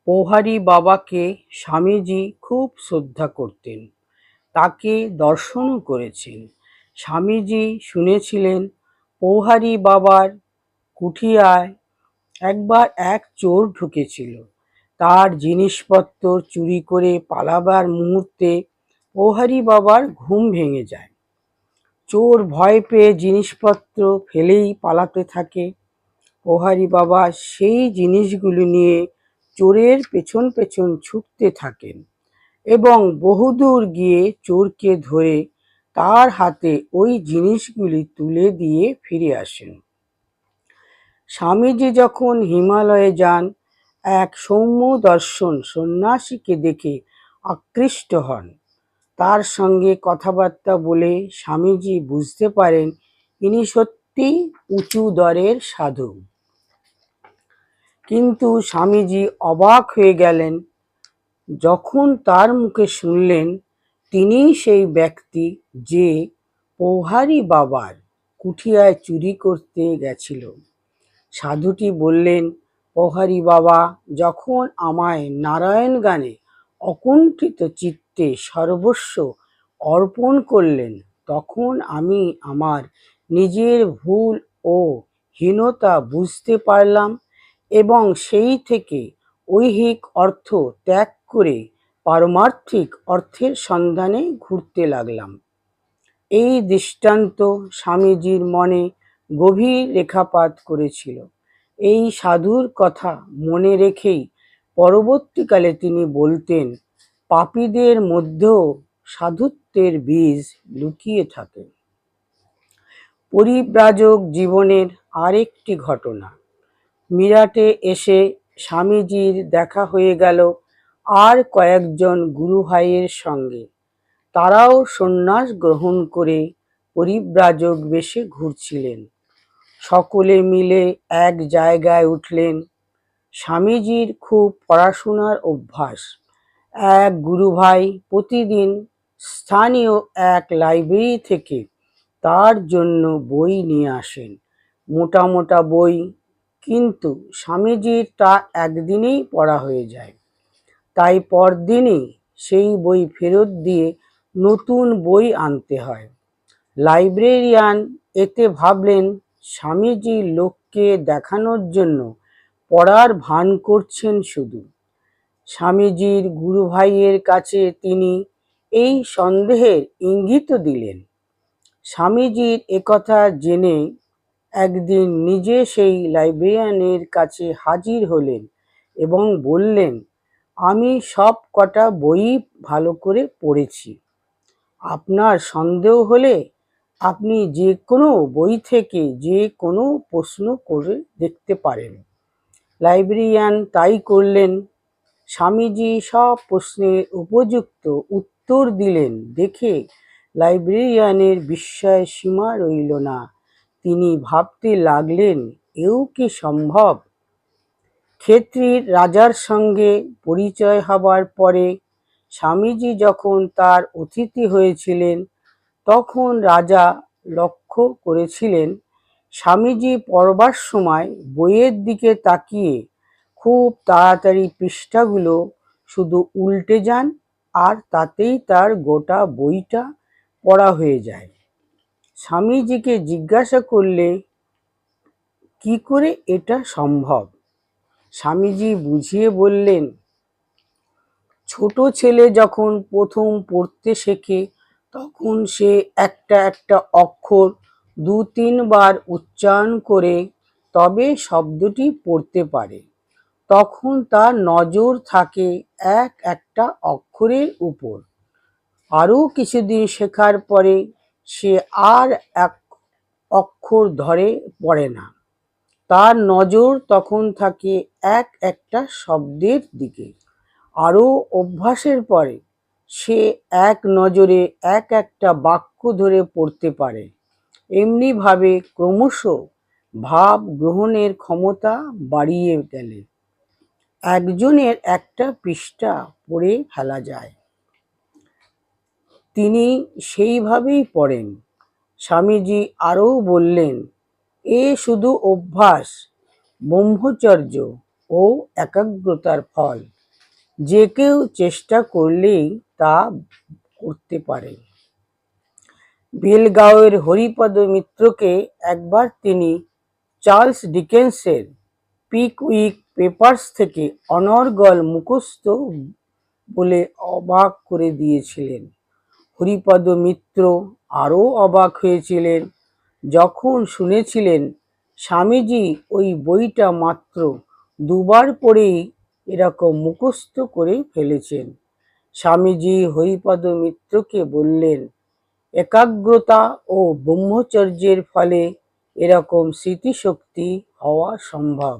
পৌহারী বাবাকে স্বামীজি খুব শ্রদ্ধা করতেন, তাকে দর্শনও করেছেন। স্বামীজি শুনেছিলেন পৌহারী বাবার কুঠিয়ায় একবার এক চোর ঢুকেছিল। তার জিনিসপত্র চুরি করে পালাবার মুহূর্তে পৌহারী বাবার ঘুম ভেঙে যায়। চোর ভয় পেয়ে জিনিসপত্র ফেলেই পালাতে থাকে। পৌহারী বাবা সেই জিনিসগুলি নিয়ে চোরের পেছন পেছন ছুটতে থাকেন এবং বহুদূর গিয়ে চোরকে ধরে তার হাতে ওই জিনিসগুলি তুলে দিয়ে ফিরে আসেন। স্বামীজি যখন হিমালয়ে যান, এক সৌম্য দর্শন সন্ন্যাসীকে দেখে আকৃষ্ট হন। তার সঙ্গে কথাবার্তা বলে স্বামীজি বুঝতে পারেন ইনি সত্যিই উঁচু দরের সাধু। কিন্তু স্বামীজি অবাক হয়ে গেলেন যখন তার মুখে শুনলেন তিনিই সেই ব্যক্তি যে পৌহারী বাবার কুঠিয়ায় চুরি করতে গেছিল। সাধুটি বললেন, পৌহারী বাবা যখন আমায় নারায়ণ গানে অকুণ্ঠিত চিত্তে সর্বস্ব অর্পণ করলেন, তখন আমি আমার নিজের ভুল ও হীনতা বুঝতে পারলাম এবং সেই থেকে ঐহিক অর্থ ত্যাগ করে পারমার্থিক অর্থের সন্ধানে ঘুরতে লাগলাম। এই দৃষ্টান্ত স্বামীজির মনে গভীর রেখাপাত করেছিল। এই সাধুর কথা মনে রেখেই পরবর্তীকালে তিনি বলতেন, পাপীদের মধ্যেও সাধুত্বের বীজ লুকিয়ে থাকে। পরিব্রাজক জীবনের আরেকটি ঘটনা। মিরাটে এসে স্বামীজির দেখা হয়ে গেল আর কয়েকজন গুরু ভাইয়ের সঙ্গে। তারাও সন্ন্যাস গ্রহণ করে পরিব্রাজক বেশে ঘুরছিলেন। সকলে মিলে এক জায়গায় উঠলেন। স্বামীজির খুব পড়াশোনার অভ্যাস। এক গুরুভাই প্রতিদিন স্থানীয় এক লাইব্রেরি থেকে তার জন্য বই নিয়ে আসেন। মোটা মোটা বই, কিন্তু স্বামীজির তা একদিনেই পড়া হয়ে যায়। তাই পরদিনই সেই বই ফেরত দিয়ে নতুন বই আনতে হয়। লাইব্রেরিয়ান এতে ভাবলেন স্বামীজি লোককে দেখানোর জন্য পড়ার ভান করছেন শুধু। স্বামীজির গুরুভাইয়ের কাছে তিনি এই সন্দেহের ইঙ্গিতও দিলেন। স্বামীজির একথা জেনে একদিন নিজে সেই লাইব্রেরিয়ানের কাছে হাজির হলেন এবং বললেন, আমি সব কটা বই ভালো করে পড়েছি। আপনার সন্দেহ হলে আপনি যে কোনো বই থেকে যে কোনো প্রশ্ন করে দেখতে পারেন। লাইব্রেরিয়ান তাই করলেন। স্বামীজি সব প্রশ্নের উপযুক্ত উত্তর দিলেন দেখে লাইব্রেরিয়ানের বিস্ময়ের সীমা রইল না। তিনি ভাবতে লাগলেন, এও কি সম্ভব? ক্ষেত্রীর রাজার সঙ্গে পরিচয় হবার পরে স্বামীজি যখন তার অতিথি হয়েছিলেন, তখন রাজা লক্ষ্য করেছিলেন স্বামীজি পড়বার সময় বইয়ের দিকে তাকিয়ে খুব তাড়াতাড়ি পৃষ্ঠাগুলো শুধু উল্টে যান আর তাতেই তার গোটা বইটা পড়া হয়ে যায়। স্বামীজিকে জিজ্ঞাসা করলে কি করে এটা সম্ভব? স্বামীজি বুঝিয়ে বললেন, ছোট ছেলে যখন প্রথম পড়তে শেখে তখন সে একটা একটা অক্ষর ২-৩ বার উচ্চারণ করে তবে শব্দটি পড়তে পারে। তখন তার নজর থাকে এক একটা অক্ষরের উপর। আরও কিছুদিন শেখার পরে সে আর এক অক্ষর ধরে পড়ে না। তার নজর তখন থাকে এক একটা শব্দের দিকে। আরও অভ্যাসের পরে সে এক নজরে এক একটা বাক্য ধরে পড়তে পারে। এমনিভাবে ক্রমশ ভাব গ্রহণের ক্ষমতা বাড়িয়ে গেলে একজনের একটা পৃষ্ঠা পড়ে ফেলা যায়। তিনি সেইভাবেই পড়েন। স্বামীজি আরও বললেন, এ শুধু অভ্যাস, ব্রহ্মচর্য ও একাগ্রতার ফল। যে কেউ চেষ্টা করলেই তা করতে পারে। বেলগাঁওয়ের হরিপদ মিত্রকে একবার তিনি চার্লস ডিকেন্সের পিকউইক পেপার্স থেকে অনর্গল মুখস্থ বলে অবাক করে দিয়েছিলেন। হরিপদ মিত্র আরও অবাক হয়েছিলেন যখন শুনেছিলেন স্বামীজি ওই বইটা মাত্র দুবার পড়েই এরকম মুখস্থ করে ফেলেছেন। স্বামীজি হরিপদ মিত্রকে বললেন, একাগ্রতা ও ব্রহ্মচর্যের ফলে এরকম স্মৃতিশক্তি হওয়া সম্ভব।